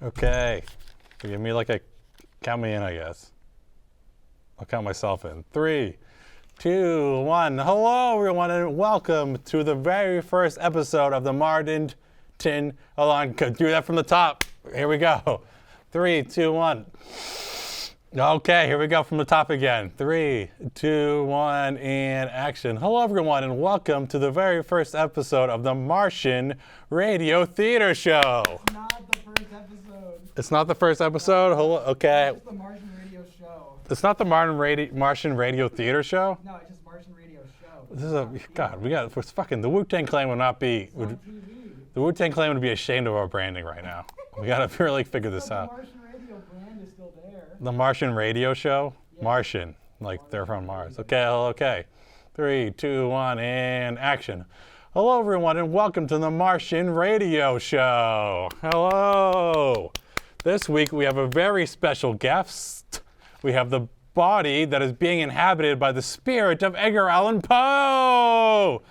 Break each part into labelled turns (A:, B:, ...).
A: Okay. Give me like a, count me in, I guess. I'll count myself in. 3, 2, 1. Hello, everyone, and welcome to the very first episode of the Martian. Hold on, do that from the top. Here we go. 3, 2, 1. Okay, here we go from the top again. 3, 2, 1, and action. Hello, everyone, and welcome to the very first episode of the Martian Radio Theatre Show.
B: Not the first episode.
A: It's not the first episode? Hello, okay.
B: It's the Martian Radio Show.
A: It's not the Martian Radio Theatre Show?
B: No, it's just Martian Radio Show.
A: This is a, God, it's fucking, the Wu-Tang Clan would not be, the Wu-Tang Clan would be ashamed of our branding right now. We gotta really figure this out.
B: The Martian Radio brand is still there.
A: The Martian Radio Show?
B: Yeah.
A: Martian, like they're from Mars. Okay. 3, 2, 1, and action. Hello, everyone, and welcome to the Martian Radio Show. Hello. This week we have a very special guest. We have the body that is being inhabited by the spirit of Edgar Allan Poe.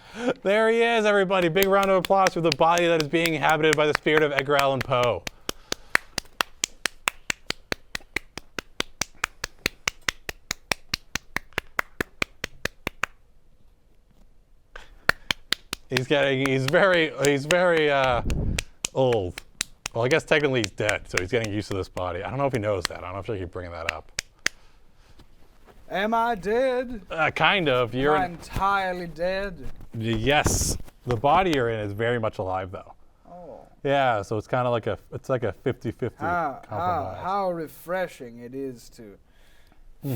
A: There he is, everybody. Big round of applause for the body that is being inhabited by the spirit of Edgar Allan Poe. He's very old. Well, I guess technically he's dead, so he's getting used to this body. I don't know if he knows that. I don't know if I keep bringing that up.
B: Am I dead?
A: Kind of. You're
B: Am I entirely dead?
A: Yes. The body you're in is very much alive, though.
B: Oh.
A: Yeah, so it's kind of like a 50-50 compromise.
B: How refreshing it is to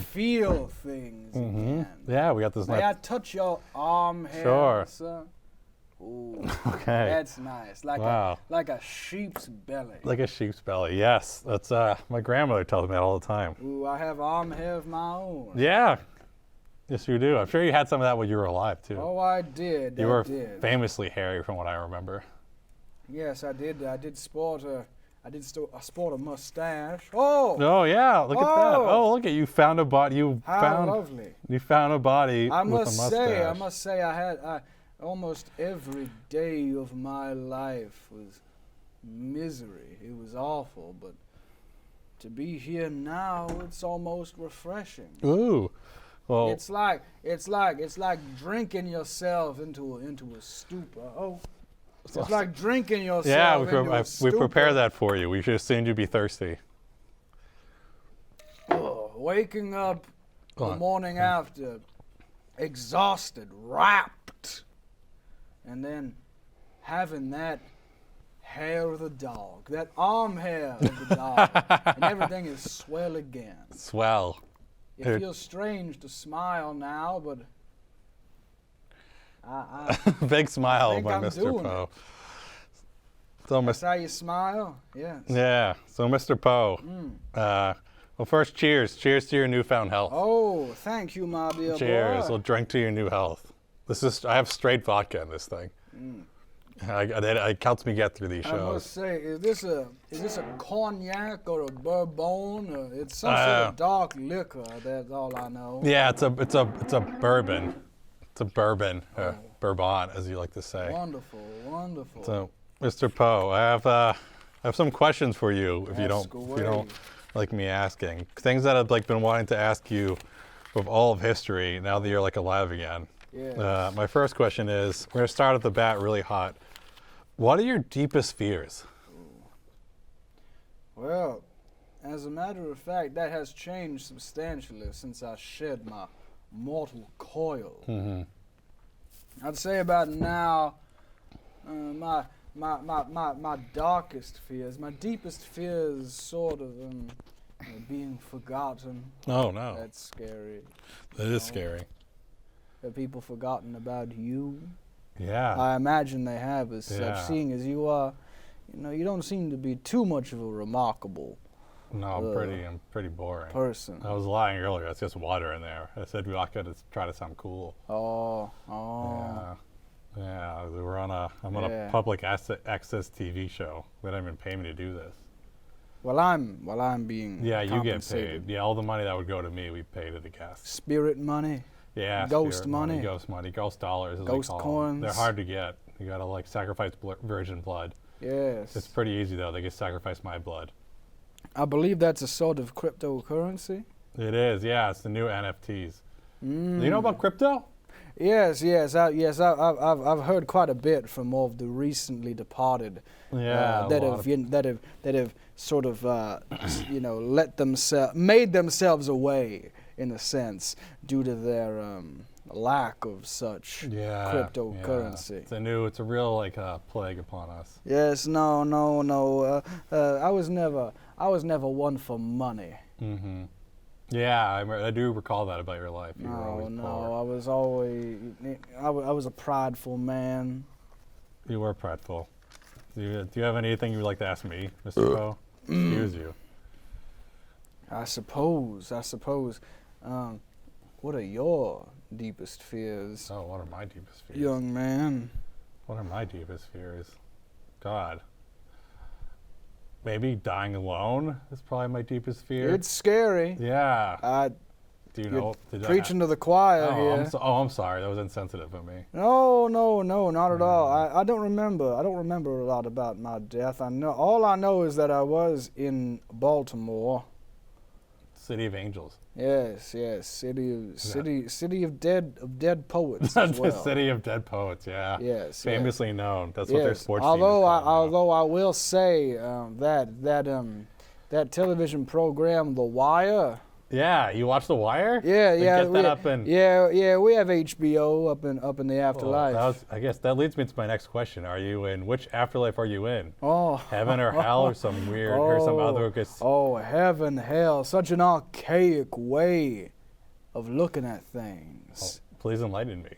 B: feel things again.
A: Yeah, we got this
B: May
A: nice.
B: I touch your arm hair,
A: Sure.
B: sir? Ooh,
A: Okay.
B: that's nice. Like
A: Wow.
B: like a sheep's belly.
A: Like a sheep's belly. Yes, that's my grandmother tells me that all the time.
B: Ooh, I have arm hair of my own.
A: Yeah. Yes, you do. I'm sure you had some of that when you were alive too.
B: Oh, I did.
A: You
B: I
A: were
B: did.
A: famously hairy, from what I remember.
B: Yes, I did. I did sport a mustache. Oh,
A: Oh yeah, look at that. Oh, look at you found a body.
B: how lovely!
A: You found a body
B: I
A: with a
B: must
A: mustache.
B: say, I had almost every day of my life was misery. It was awful, but to be here now, it's almost refreshing.
A: Ooh, well,
B: It's like drinking yourself into a stupor. Oh, it's like drinking yourself
A: yeah,
B: into a
A: we
B: stupor.
A: prepared that for you. We should have seen you be thirsty.
B: Oh, waking up
A: Go
B: the
A: on.
B: morning after, exhausted, wrapped, and then having that hair of the dog, that arm hair of the dog, and everything is swell again.
A: Swell.
B: It feels strange to smile now, but I
A: Big smile
B: think
A: by
B: I'm
A: Mr.
B: doing
A: Poe. So,
B: that's how you smile. Yes.
A: yeah. So, Mr. Poe. Well, first, cheers. Cheers to your newfound health.
B: Oh, thank you, my dear
A: Cheers.
B: boy.
A: We'll drink to your new health. I have straight vodka in this thing. It helps me get through these
B: I must
A: shows.
B: say, is this a cognac or a bourbon? Or it's some sort of dark liquor. That's all I know.
A: Yeah, it's a bourbon. It's a bourbon, bourbon, as you like to say.
B: Wonderful, wonderful.
A: So, Mr. Poe, I have some questions for you. If you
B: Ask
A: don't
B: away.
A: like me asking, things that I've been wanting to ask you of all of history. Now that you're alive again.
B: Yeah.
A: My first question is, we're gonna start at the bat really hot. What are your deepest fears?
B: Well, as a matter of fact, that has changed substantially since I shed my mortal coil. I'd say about now, my darkest fears, my deepest fears, sort of being forgotten.
A: Oh no,
B: That's scary.
A: that is scary.
B: Have people forgotten about you?
A: Yeah.
B: I imagine they have,
A: Yeah.
B: seeing as you are, you don't seem to be too much of a remarkable
A: No, I'm pretty boring.
B: person.
A: I was lying earlier. It's just water in there. I said we're not gonna try to sound cool.
B: Oh.
A: Yeah. I'm on
B: Yeah.
A: a public access TV show. They don't even pay me to do this.
B: While I'm being
A: Yeah, you get
B: compensated.
A: paid. Yeah, all the money that would go to me, we pay to the guests.
B: Spirit money.
A: Yeah,
B: Ghost
A: spirit
B: money.
A: ghost money, ghost dollars. As
B: Ghost
A: we call
B: coins.
A: them. They're hard to get. You gotta like sacrifice virgin blood.
B: Yes.
A: It's pretty easy though. They can sacrifice my blood.
B: I believe that's a sort of cryptocurrency.
A: It is, yeah. It's the new NFTs. Do you know about crypto?
B: Yes. I've heard quite a bit from all of the recently departed.
A: Yeah.
B: That have sort of made themselves away in a sense due to their lack of such cryptocurrency.
A: Yeah. It's a real like plague upon us.
B: Yes. No. I was never one for money.
A: Mm-hmm. Yeah, I do recall that about your life. You were always poor.
B: I was always. I was a prideful man.
A: You were prideful. Do you have anything you would like to ask me, Mr. Poe? Excuse you.
B: I suppose. What are your deepest fears?
A: Oh, what are my deepest fears?
B: Young man.
A: What are my deepest fears? God. Maybe dying alone is probably my deepest fear.
B: It's scary.
A: Yeah. Do you know?
B: Preaching to the choir here.
A: I'm sorry. That was insensitive of me.
B: No, not at all. I don't remember. I don't remember a lot about my death. All I know is that I was in Baltimore.
A: City of Angels.
B: Yes. City of dead poets as well.
A: The City of Dead Poets, yeah.
B: Yes.
A: Famously known. That's what their sports team is
B: Although I will say that television program, The Wire.
A: Yeah, you watch The Wire?
B: Yeah.
A: Get that up in.
B: Yeah. We have HBO up in the afterlife.
A: Well, I guess that leads me to my next question. Which afterlife are you in?
B: Oh.
A: Heaven or hell or some weird or some other?
B: Oh, heaven, hell! Such an archaic way of looking at things.
A: Oh, please enlighten me.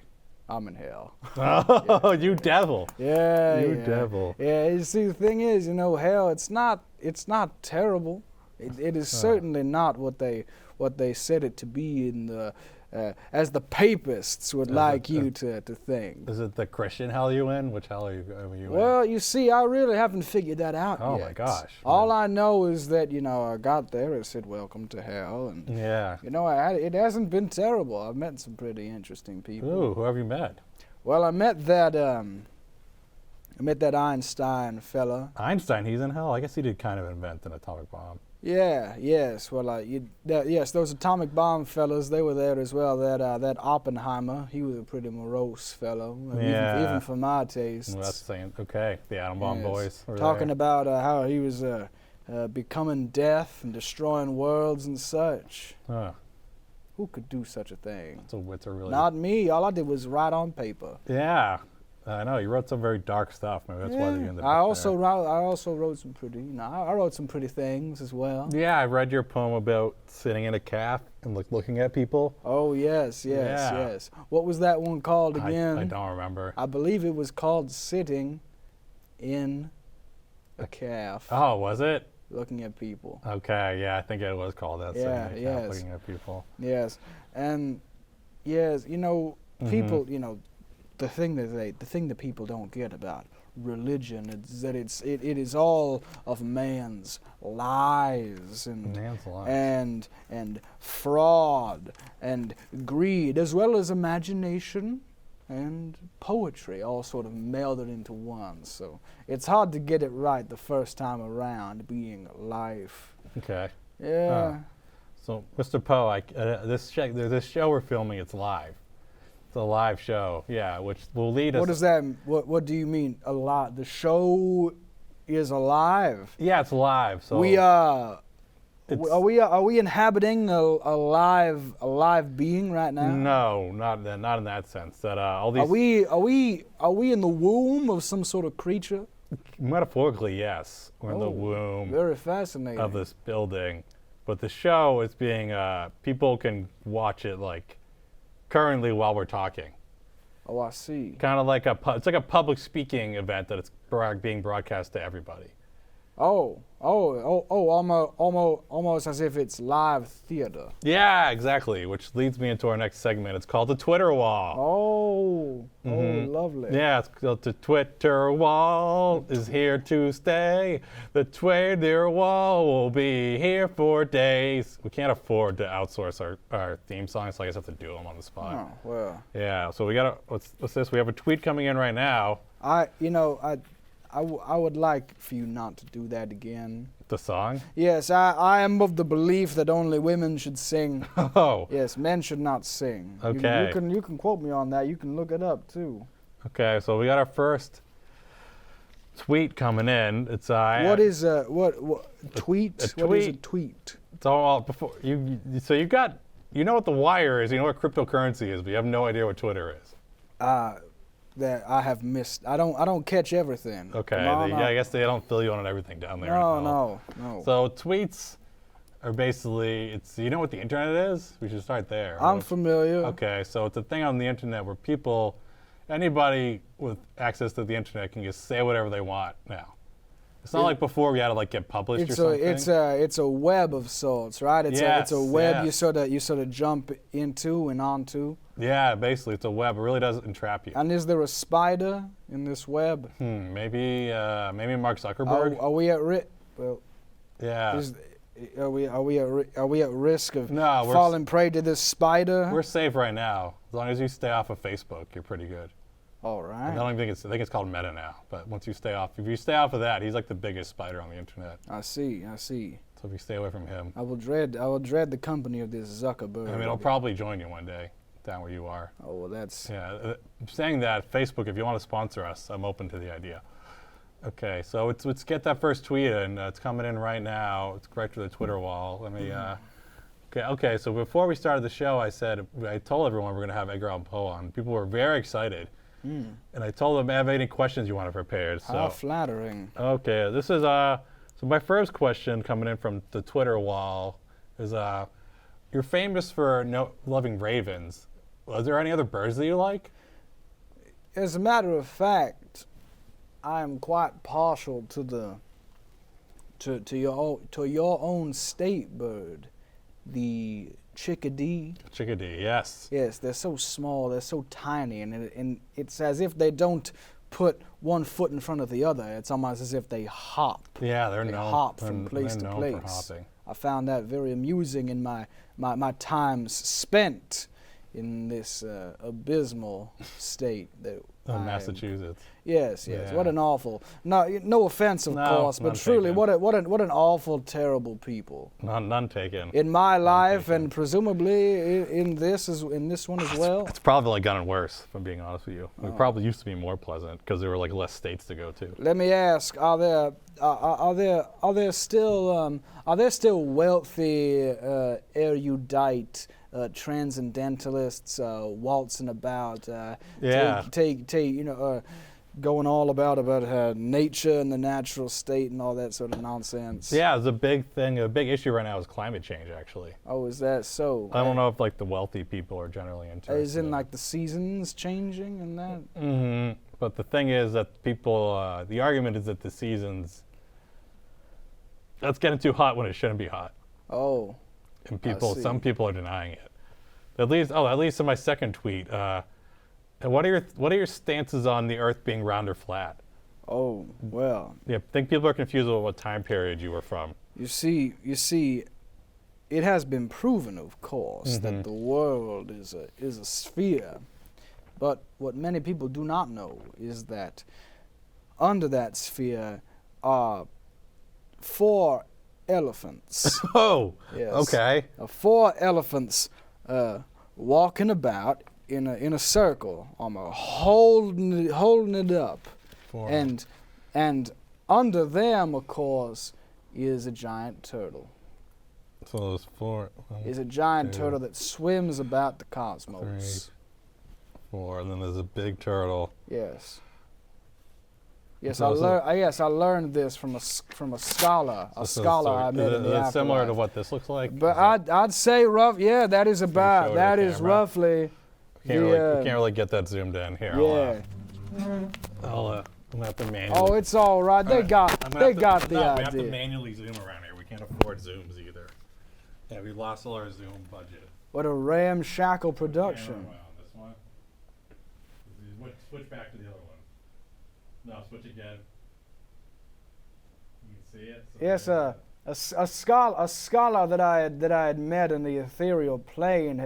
B: I'm in hell.
A: Oh, you devil!
B: Yeah,
A: you devil.
B: Yeah, you see, the thing is, hell. It's not terrible. It is certainly not what they said it to be in the as the papists would like you to think.
A: Is it the Christian hell you in? Which hell are you in?
B: Well, you see, I really haven't figured that out yet.
A: Oh my gosh!
B: All I know is that I got there and said, "Welcome to hell," and it hasn't been terrible. I've met some pretty interesting people.
A: Ooh, who have you met?
B: Well, I met that Einstein fella.
A: Einstein, he's in hell. I guess he did kind of invent an atomic bomb.
B: Yeah, yes. Well, yes, those atomic bomb fellas, they were there as well. That Oppenheimer, he was a pretty morose fellow, even for my taste.
A: Well, that's saying, okay, the atom bomb boys.
B: Talking about how he was becoming death and destroying worlds and such.
A: Huh.
B: Who could do such a thing?
A: It's a really...
B: Not me. All I did was write on paper.
A: Yeah. I know, you wrote some very dark stuff. Maybe that's why you ended up
B: I also wrote some pretty, I wrote some pretty things as well.
A: Yeah, I read your poem about sitting in a calf and looking at people.
B: Oh, yes. What was that one called again?
A: I don't remember.
B: I believe it was called Sitting in a Calf.
A: Oh, was it?
B: Looking at people.
A: Okay, yeah, I think it was called that.
B: Yeah,
A: Sitting in a calf, looking at people.
B: Yes, and yes, people, the thing that people don't get about religion is that it is all of man's lies and fraud and greed, as well as imagination and poetry, all sort of melded into one. So it's hard to get it right the first time around, being life.
A: Okay.
B: Yeah.
A: So, Mr. Poe, this show we're filming, it's live. It's a live show, yeah, which will lead us...
B: What does that? What do you mean, alive? The show is alive.
A: Yeah, it's live. So
B: are we inhabiting a live being right now?
A: No, not in that sense. That all these...
B: Are we in the womb of some sort of creature?
A: Metaphorically, yes, we're in the womb.
B: Very fascinating.
A: Of this building, but the show is being people can watch it like currently while we're talking.
B: Oh, I see.
A: Kind of like it's like a public speaking event that it's being broadcast to everybody.
B: Almost as if it's live theater.
A: Yeah, exactly, which leads me into our next segment. It's called the Twitter Wall.
B: Lovely.
A: Yeah, it's called the Twitter Wall is here to stay. The Twitter Wall will be here for days. We can't afford to outsource our theme songs, so I guess I have to do them on the spot.
B: Oh, well.
A: Yeah, so we got what's this? We have a tweet coming in right now.
B: I would like for you not to do that again.
A: The song?
B: Yes, I am of the belief that only women should sing.
A: Oh.
B: Yes, men should not sing.
A: Okay.
B: You can quote me on that. You can look it up too.
A: Okay, so we got our first tweet coming in. It's
B: what is what tweet?
A: A
B: What is a
A: tweet.
B: tweet?
A: It's all before so you got, you know what the wire is, you know what cryptocurrency is, but you have no idea what Twitter is.
B: That I have missed. I don't catch everything.
A: Okay,
B: Come on,
A: I guess they don't fill you on everything down there.
B: No.
A: So tweets are basically, you know what the internet is? We should start there.
B: I'm familiar.
A: Okay, so it's a thing on the internet where anybody with access to the internet can just say whatever they want now. It's not like before we had to like get published or something.
B: It's a web of sorts, right? It's a web you sort of jump into and onto.
A: Yeah, basically it's a web. It really doesn't entrap you.
B: And is there a spider in this web?
A: Maybe Mark Zuckerberg.
B: Are we at risk? Well,
A: yeah.
B: Are we at risk of
A: No,
B: falling prey to this spider?
A: We're safe right now. As long as you stay off of Facebook, you're pretty good.
B: All right.
A: I think it's called Meta now. But if you stay off of that, he's like the biggest spider on the internet.
B: I see.
A: So if you stay away from him,
B: I will dread the company of this Zuckerberg.
A: I mean, he'll probably join you one day down where you are.
B: Oh well, that's.
A: Yeah. Saying that, Facebook, if you want to sponsor us, I'm open to the idea. Okay, so let's get that first tweet in. It's coming in right now. It's right to the Twitter wall. Let me. Okay. So before we started the show, I told everyone we're going to have Edgar Allan Poe on. People were very excited. And I told them, have any questions you want to prepare? So,
B: how flattering.
A: Okay, this is so my first question coming in from the Twitter wall is you're famous for loving ravens. Was there any other birds that you like?
B: As a matter of fact, I am quite partial to your own state bird, the chickadee.
A: Chickadee, yes.
B: Yes, they're so small, they're so tiny, and it's as if they don't put one foot in front of the other. It's almost as if they hop.
A: Yeah,
B: they hop from place to place.
A: For hopping.
B: I found that very amusing in my times spent in this abysmal state that
A: Massachusetts.
B: Yes.
A: Yeah.
B: What an awful. No offense, of course, but truly, what an awful, terrible people.
A: None taken.
B: In my life, and presumably in this one as well.
A: It's probably gotten worse, if I'm being honest with you. It probably used to be more pleasant because there were like less states to go to.
B: Let me ask: are there still wealthy, erudite transcendentalists waltzing about? Going all about nature and the natural state and all that sort of nonsense.
A: Yeah, it's a big thing. A big issue right now is climate change, actually.
B: Oh, is that so?
A: I don't know if like the wealthy people are generally interested.
B: Is in like the seasons changing and that?
A: Mm-hmm. But the thing is that people, the argument is that the seasons, that's getting too hot when it shouldn't be hot.
B: Oh.
A: And some people are denying it. At least in my second tweet. What are your stances on the Earth being round or flat?
B: Oh, well.
A: Yeah, I think people are confused about what time period you were from.
B: You see, it has been proven, of course, that the world is a sphere. But what many people do not know is that under that sphere are 4 elephants.
A: Oh,
B: yes.
A: Okay.
B: 4 elephants walking about in a circle, holding it up, and under them, of course, is a giant turtle.
A: So those 4
B: is a giant turtle that swims about the cosmos.
A: 3, 4, and then there's a big turtle.
B: Yes. Yes, I learned this from a scholar. I met in the afterlife.
A: Similar to what this looks like.
B: But I'd say that is roughly.
A: We can't really get that zoomed in here.
B: Yeah.
A: I'm gonna have to manually.
B: Oh, it's all right. They got the idea.
A: We have to manually zoom around here. We can't afford zooms either. Yeah, we lost all our zoom budget.
B: What a ramshackle production.
A: This one. Switch back to the other one. No, switch again. You can see it. So
B: yes, a scholar that I had met in the ethereal plane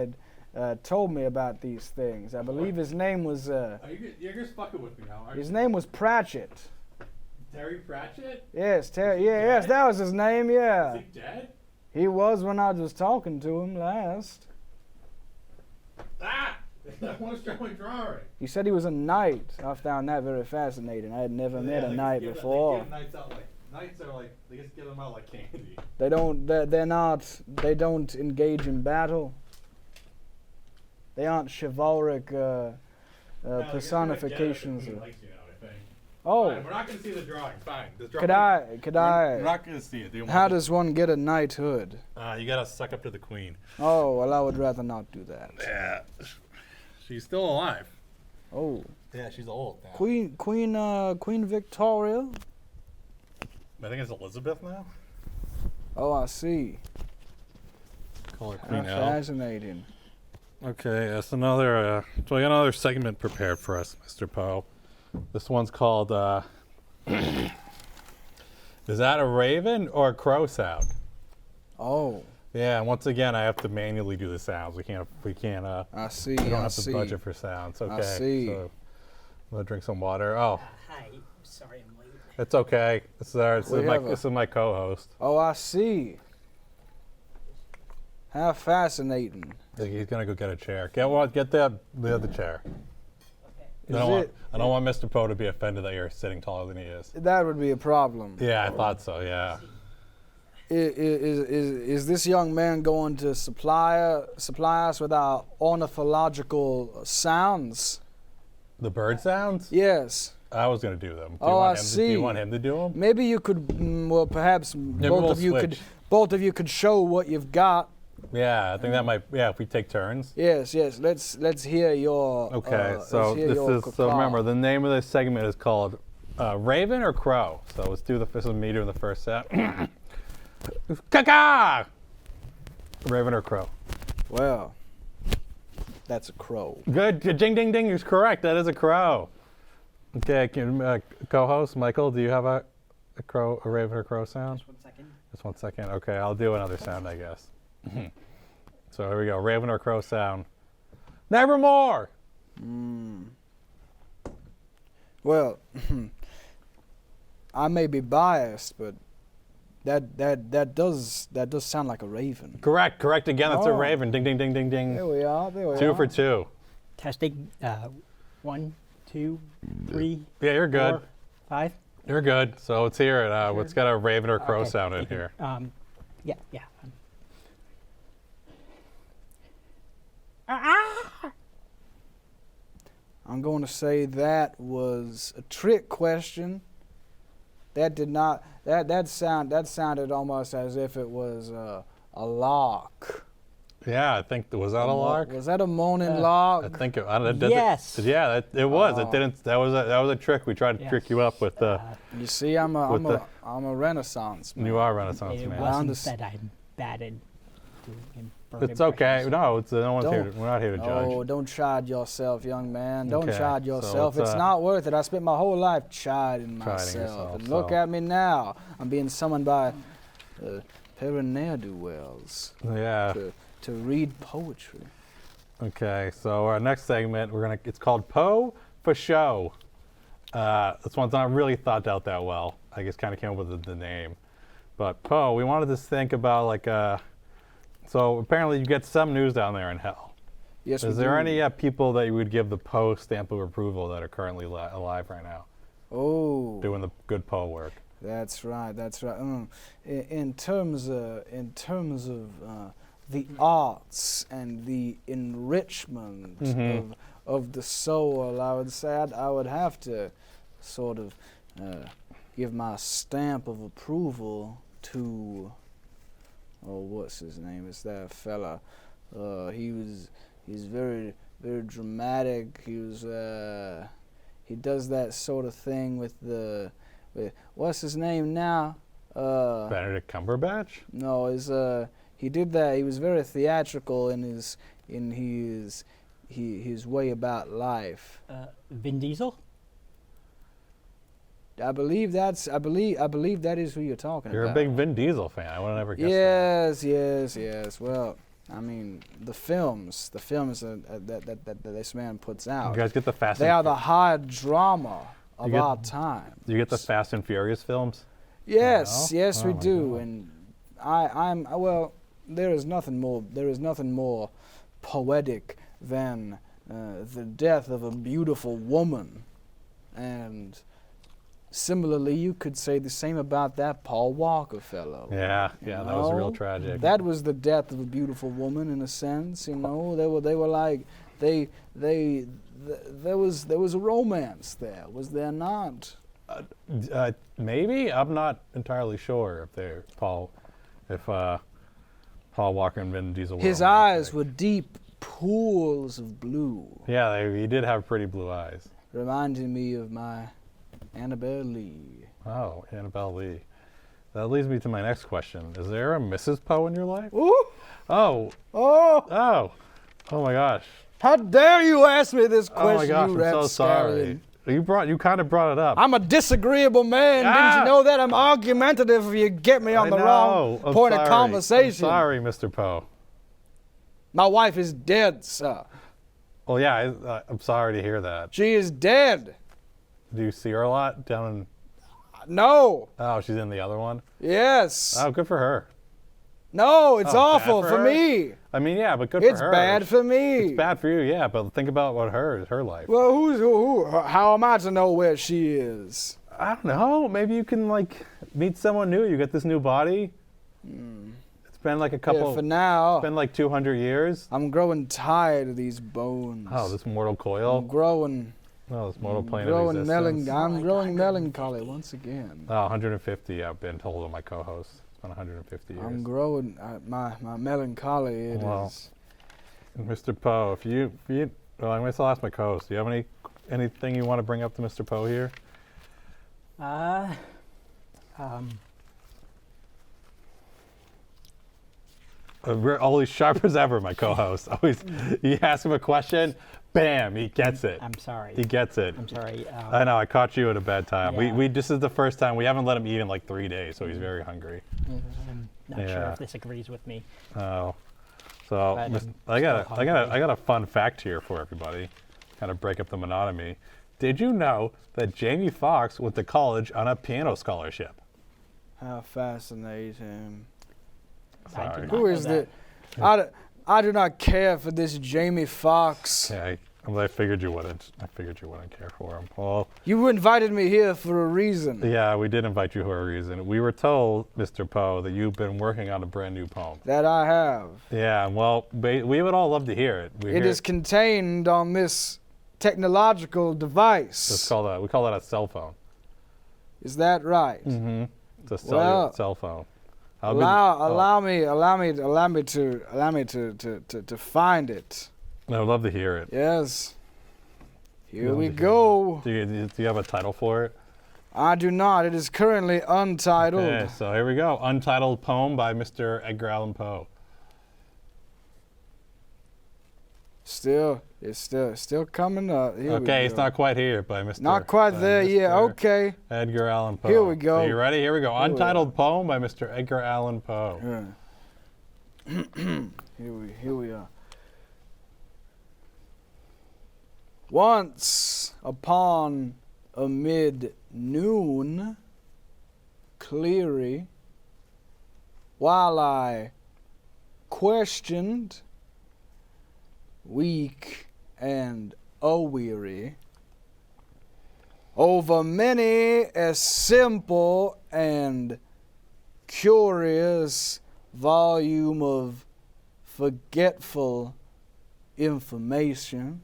B: told me about these things. I believe his name was.
A: You're just fucking with me now, aren't
B: His
A: you?
B: name was Pratchett.
A: Terry Pratchett?
B: Yes, Terry. Yeah, yes, that was his name. Yeah.
A: Is he dead?
B: He was when I was talking to him last.
A: Ah! I want to start my drawing.
B: He said he was a knight. I found that very fascinating. I had never met a knight before.
A: Knights are like, they just give them out like candy.
B: They don't. They don't engage in battle. They aren't chivalric personifications. Oh,
A: Fine, we're not going to see the drawing. Fine.
B: could I?
A: We're not going to see it.
B: How does one get a knighthood?
A: You got to suck up to the queen.
B: Oh, well, I would rather not do that.
A: Yeah. She's still alive.
B: Oh,
A: Yeah, she's old now.
B: Queen Victoria.
A: I think it's Elizabeth now.
B: Oh, I see.
A: Call her
B: How
A: Queen L.
B: fascinating.
A: Okay, that's another. So I got another segment prepared for us, Mr. Poe. This one's called. Is that a raven or a crow sound?
B: Oh,
A: Yeah, and once again, I have to manually do the sounds. We can't.
B: I see.
A: We don't
B: I
A: have
B: see.
A: to budget for sounds. Okay.
B: see.
A: So I'm gonna drink some water. Oh,
C: Hi, sorry I'm late.
A: it's okay. This is my co-host.
B: Oh, I see. How fascinating.
A: He's gonna go get a chair. Get the other chair.
C: Okay.
A: I don't want Mr. Poe to be offended that you're sitting taller than he is.
B: That would be a problem.
A: Yeah, I thought so. Yeah.
B: Is this young man going to supply us with our ornithological sounds?
A: The bird sounds?
B: Yes.
A: I was gonna do them. Do
B: Oh, I
A: Do
B: see.
A: you want him to do them?
B: Maybe you could. Well, perhaps
A: we'll switch.
B: both of you could show what you've got.
A: Yeah, I think that might. Yeah, if we take turns.
B: Yes. Let's hear your.
A: Okay,
B: let's
A: so
B: hear
A: this
B: your
A: is. So
B: caw.
A: remember, the name of this segment is called Raven or Crow. So let's do this is me doing the first set. Caca! Raven or Crow?
B: Well, that's a crow.
A: Good. Ding, ding, ding. You're correct. That is a crow. Okay, co-host Michael, do you have a raven or crow sound?
C: Just 1 second.
A: Just 1 second. Okay, I'll do another sound, I guess. So here we go. Raven or crow sound. Nevermore.
B: Well, I may be biased, but that does sound like a raven.
A: Correct. Correct again. That's a
B: Oh.
A: raven. Ding, ding, ding, ding, ding.
B: There we are. There we are.
A: 2 for 2.
C: Testing. 1, 2, 3,
A: Yeah, you're good.
C: 4, 5.
A: You're good. So let's hear it. Let's get a raven or crow
C: Okay,
A: sound in
C: thank you.
A: here.
C: Yeah.
B: I'm going to say that was a trick question. That did not. That sounded almost as if it was a lark.
A: Yeah, I think was that a lark?
B: Was that a moaning lark?
A: I think it.
C: Yes.
A: Yeah, it was.
B: Oh.
A: It didn't. That was a trick. We tried to trick you up with the.
B: You see, I'm a
A: With
B: Renaissance man.
A: You are Renaissance
C: It
A: man.
C: wasn't that I'm bad at doing bird
A: It's okay.
C: impressions.
A: No, it's no one's here.
B: Don't-
A: We're not here to judge.
B: Oh, don't chide yourself, young man. Don't
A: Okay,
B: chide
A: so
B: yourself.
A: let's,
B: it's not worth it. I spent my whole life chiding myself.
A: yourself,
B: And look
A: so-
B: at me now. I'm being summoned by a pair of ne'er-do-wells
A: Yeah.
B: to read poetry.
A: Okay. So our next segment, it's called Poe Show. This one's not really thought out that well. I guess kind of came up with the name. But Poe, we wanted to think about so apparently you get some news down there in hell.
B: Yes,
A: Is
B: we
A: there
B: do.
A: any people that you would give the Poe stamp of approval that are currently alive right now,
B: Oh,
A: doing the good Poe work?
B: that's right. That's right. In terms of the arts and the enrichment
A: Mhm.
B: of the soul, I would say I would have to sort of give my stamp of approval to. Oh, what's his name? It's that fella. He's very very dramatic. He does that sort of thing with what's his name now?
A: Benedict Cumberbatch?
B: No, he did that. He was very theatrical in his way about life.
C: Vin Diesel?
B: I believe that is who you're talking
A: You're
B: about.
A: a big Vin Diesel fan. I would have never guessed that.
B: Yes. Well, I mean, the films that this man puts out.
A: You guys get the Fast
B: They
A: and
B: are the high drama of
A: get-
B: our time.
A: You get the Fast and Furious films?
B: Yes,
A: No?
B: yes,
A: Oh
B: we
A: my
B: do,
A: God.
B: and well, there is nothing more poetic than the death of a beautiful woman, and similarly, you could say the same about that Paul Walker fellow.
A: Yeah, that was real
B: know?
A: tragic.
B: That was the death of a beautiful woman, in a sense. You know, there was a romance there, was there not?
A: Maybe? I'm not entirely sure if Paul Walker and Vin Diesel were
B: His
A: romantic.
B: eyes were deep pools of blue,
A: Yeah, he did have pretty blue eyes.
B: reminding me of my Annabelle Lee.
A: Oh, Annabelle Lee. That leads me to my next question. Is there a Mrs. Poe in your life?
B: Ooh!
A: Oh,
B: Oh!
A: oh my gosh.
B: How dare you ask me this question,
A: Oh my gosh,
B: you
A: I'm so sorry. You kind of brought it up.
B: I'm a disagreeable man. Didn't
A: Ah!
B: you know that? I'm argumentative if you get me on
A: I
B: the
A: know.
B: wrong
A: I'm
B: point of
A: sorry.
B: conversation.
A: I'm sorry, Mr. Poe.
B: My wife is dead, sir.
A: Well, yeah, I'm sorry to hear that.
B: She is dead.
A: Do you see her a lot down in...
B: No.
A: Oh, she's in the other one?
B: Yes.
A: Oh, good for her.
B: No, it's
A: Oh,
B: awful
A: bad
B: for
A: for her?
B: me.
A: I mean, yeah, but good
B: It's
A: for her.
B: bad for me.
A: It's bad for you, yeah, but think about what her life.
B: Well, who? How am I to know where she is?
A: I don't know. Maybe you can, like, meet someone new. You get this new body. It's been like a couple...
B: Yeah, for now,
A: It's been like 200 years.
B: I'm growing tired of these bones.
A: Oh, this mortal
B: I'm
A: coil.
B: growing,
A: Oh, this mortal plane of
B: growing
A: existence.
B: I'm growing melancholy once again.
A: Oh, 150, I've been told of my co-host. It's been 150 years.
B: I'm growing my melancholy. It is.
A: Wow. Mr. Poe, if you well, I'm going to still ask my co-host. Do you have anything you want to bring up to Mr. Poe here? Always sharp as ever, my co-host. Always, you ask him a question, bam, he gets it.
C: I'm sorry.
A: He gets it.
C: I'm sorry.
A: I know, I caught you at a bad time.
C: Yeah.
A: This is the first time, we haven't let him eat in like 3 days, so he's very hungry.
C: I'm not sure
A: Yeah.
C: if this agrees with me.
A: Oh, so
C: But
A: I got
C: still
A: a fun fact here for everybody, kind of break up the monotony. Did you know that Jamie Foxx went to college on a piano scholarship?
B: How fascinating.
C: I do
A: Sorry.
C: not
B: Who
C: know
B: is
C: that.
B: I do not care for this Jamie Foxx.
A: Yeah, I figured you wouldn't. I figured you wouldn't care for him. Well,
B: You invited me here for a reason.
A: yeah, we did invite you for a reason. We were told, Mr. Poe, that you've been working on a brand new poem.
B: That I have.
A: Yeah, well, we would all love to hear it.
B: It is contained on this technological device.
A: we call that a cell phone.
B: Is that right?
A: Mm-hmm. It's a cellular
B: Well,
A: cell phone.
B: Allow me to find it.
A: I would love to hear it.
B: Yes. Here
A: Love
B: we
A: to hear
B: go.
A: Do you have a title for it?
B: I do not. It is currently untitled.
A: Okay, so here we go. Untitled Poem by Mr. Edgar Allan Poe.
B: It's still coming up. Here we
A: Okay, it's
B: go.
A: not quite here by Mr.
B: Not quite
A: by
B: there yet.
A: Mr.
B: Okay.
A: Edgar Allan Poe.
B: Here we go.
A: Are you ready? Here we go.
B: Here we
A: Untitled Poem by Mr. Edgar Allan Poe.
B: Yeah. Here we are. Once upon a mid-noon cleary, while I questioned, weak and aweary, over many a simple and curious volume of forgetful information,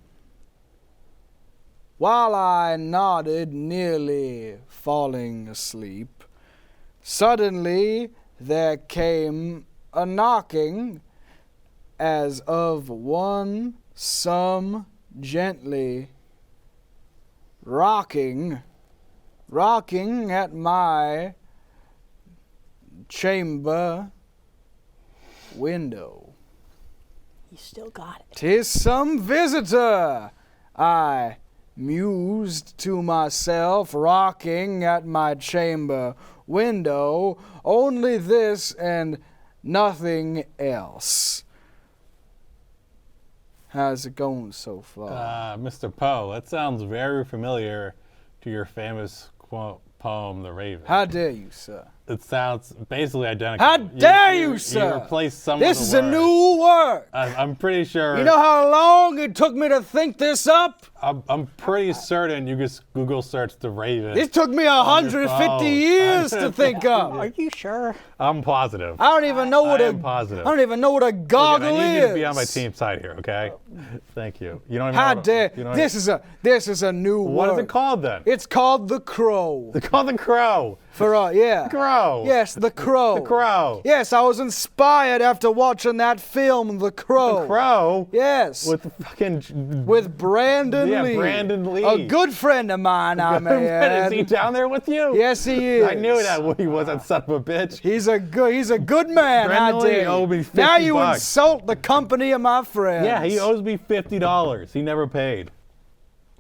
B: while I nodded, nearly falling asleep, suddenly there came a knocking, as of one some gently rocking at my chamber window.
C: You still got it.
B: 'Tis some visitor, I mused to myself, rocking at my chamber window, only this and nothing else. How's it going so far?
A: Mr. Poe, that sounds very familiar to your famous quote, poem, The Raven.
B: How dare you, sir?
A: It sounds basically identical.
B: How dare you, sir?
A: You replaced some
B: This
A: of
B: is
A: the
B: a
A: words.
B: new word.
A: I'm pretty sure.
B: You know how long it took me to think this up?
A: I'm pretty certain you just Google search The Raven.
B: It took me 150
A: phone.
B: years to think
C: Are
B: up.
C: you sure?
A: I'm positive.
B: I don't even know what
A: I
B: a
A: am positive.
B: I don't even know what a
A: Look,
B: goggle
A: I need
B: is.
A: you to be on my team side here, okay? Thank you. You don't even
B: How
A: know
B: dare
A: you know
B: this is a new word.
A: What is it called then?
B: It's called the crow.
A: It's called the Crow.
B: For yeah.
A: Crow.
B: Yes, the crow.
A: The Crow.
B: Yes, I was inspired after watching that film, The Crow.
A: The Crow.
B: Yes.
A: With fucking.
B: With Brandon
A: Yeah,
B: Lee.
A: Brandon Lee.
B: A good friend of mine, I may
A: Is
B: add.
A: he down there with you?
B: Yes, he is.
A: I knew that he was, that son of a bitch.
B: He's a good man.
A: Brandon
B: How
A: Lee
B: dare you.
A: owed me
B: Now
A: $50
B: you insult the company of my friends.
A: Yeah, he owes me $50. He never paid.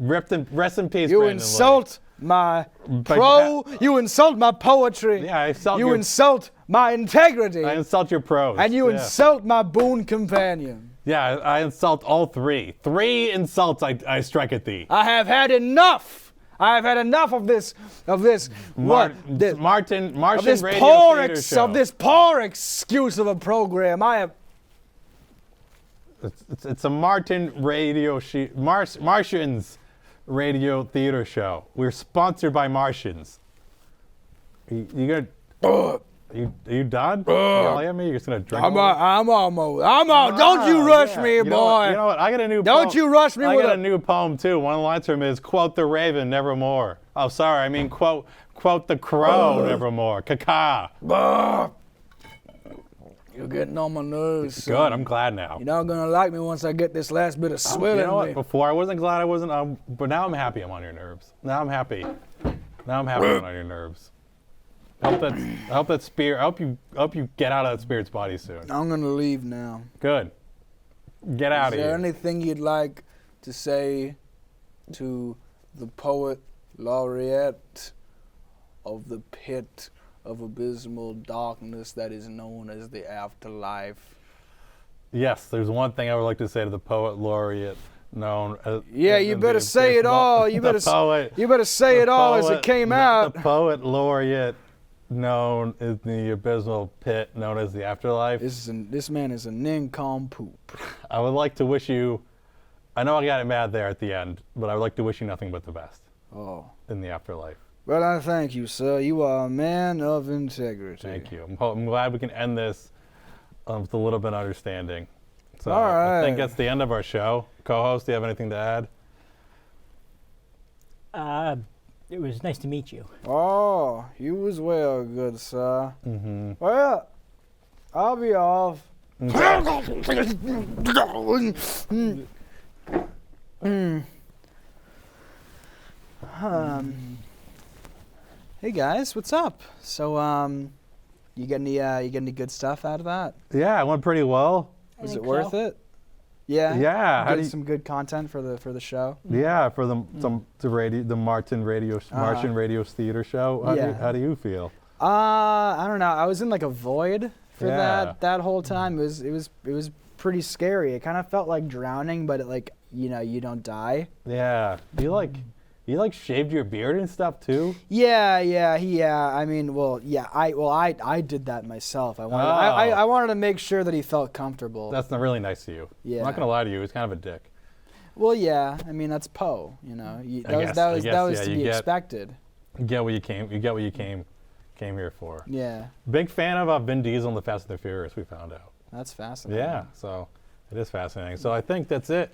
A: Rest in peace,
B: You
A: Brandon
B: insult my pro. You insult my poetry.
A: Yeah, I insult
B: You
A: your-
B: insult my integrity.
A: Lee. I insult your pros.
B: And you
A: yeah.
B: insult my boon companion.
A: Yeah, I insult all three. 3 insults I strike at thee.
B: I have had enough. I have had enough of this. Martian
A: Martian
B: this
A: Radio
B: poor
A: Theatre Show.
B: of this poor excuse of a program. I have.
A: It's a Martians Radio Theatre Show. We're sponsored by Martians. You gonna? Are you done? Yelling at me? You're just gonna drink?
B: I'm
A: all
B: almost. Don't you rush me,
A: You know what?
B: boy.
A: You know what? I got a new.
B: Don't
A: poem.
B: you rush me
A: I
B: with
A: got
B: a-
A: a new poem too. One of the lines from it is "Quote the Raven, nevermore." Oh, sorry. I mean quote the Crow, nevermore. Caca.
B: You're getting on my nerves. son.
A: Good. I'm glad now.
B: You're not gonna like me once I get this last bit of swill
A: You
B: in
A: know what?
B: me.
A: Before I wasn't glad I wasn't, but now I'm happy I'm on your nerves. Now I'm happy. I'm on your nerves. I hope that spirit. I hope you get out of that spirit's body soon.
B: I'm gonna leave now.
A: Good. Get out
B: Is
A: of
B: there
A: here.
B: anything you'd like to say to the poet laureate of the pit of abysmal darkness that is known as the afterlife?
A: Yes, there's one thing I would like to say to the poet laureate known as.
B: Yeah, you better say it all. You better say it all as it came out.
A: The poet laureate known as the abysmal pit known as the afterlife.
B: This man is a nincompoop.
A: I would like to wish you. I know I got it mad there at the end, but I would like to wish you nothing but the best
B: Oh.
A: in the afterlife.
B: Well, I thank you, sir. You are a man of integrity.
A: Thank you. I'm glad we can end this with a little bit of understanding. So
B: All
A: I think
B: right.
A: that's the end of our show. Co-host, do you have anything to add?
C: It was nice to meet you.
B: Oh, you as well, good sir.
A: Mm-hmm.
B: Well, I'll be off. Hey guys, what's up? So, you get any good stuff out of that?
A: Yeah, it went pretty well.
B: Was it
C: think
B: worth
C: so.
B: it? Yeah.
A: Yeah. How
B: Get
A: do you,
B: some good content for the show.
A: yeah, for the Martian Radio Theatre Show.
B: Yeah.
A: How do you feel?
B: I don't know. I was in like a void for
A: Yeah.
B: that whole time. It was pretty scary. It kind of felt like drowning, but you don't die.
A: Yeah. You like shaved your beard and stuff too?
B: Yeah. I mean, I did that myself. I wanted
A: Oh.
B: I wanted to make sure that he felt comfortable.
A: That's not really nice of you.
B: Yeah.
A: I'm not gonna lie to you. He's kind of a dick.
B: Well, yeah. I mean, that's Poe. You know,
A: I guess,
B: that was
A: yeah,
B: to
A: you
B: be
A: get-
B: expected.
A: You get what you came here for.
B: Yeah,
A: Big fan of Vin Diesel and the Fast and the Furious. We found out.
B: that's fascinating.
A: Yeah, so it is fascinating. So I think that's it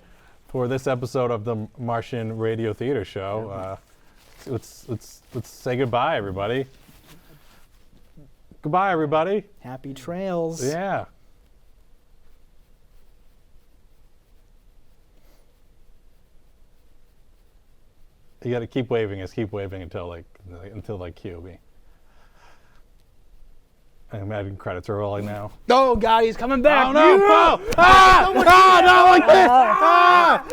A: for this episode of the Martian Radio Theatre Show. Let's say goodbye, everybody. Goodbye, everybody.
B: Happy trails.
A: Yeah. You got to keep waving. Just keep waving until cue me. I imagine credits are rolling now.
B: Oh God, he's coming back.
A: Oh no, Poe! Ah! Ah! Not like this! Ah!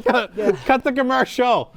A: Ah! Cut the commercial.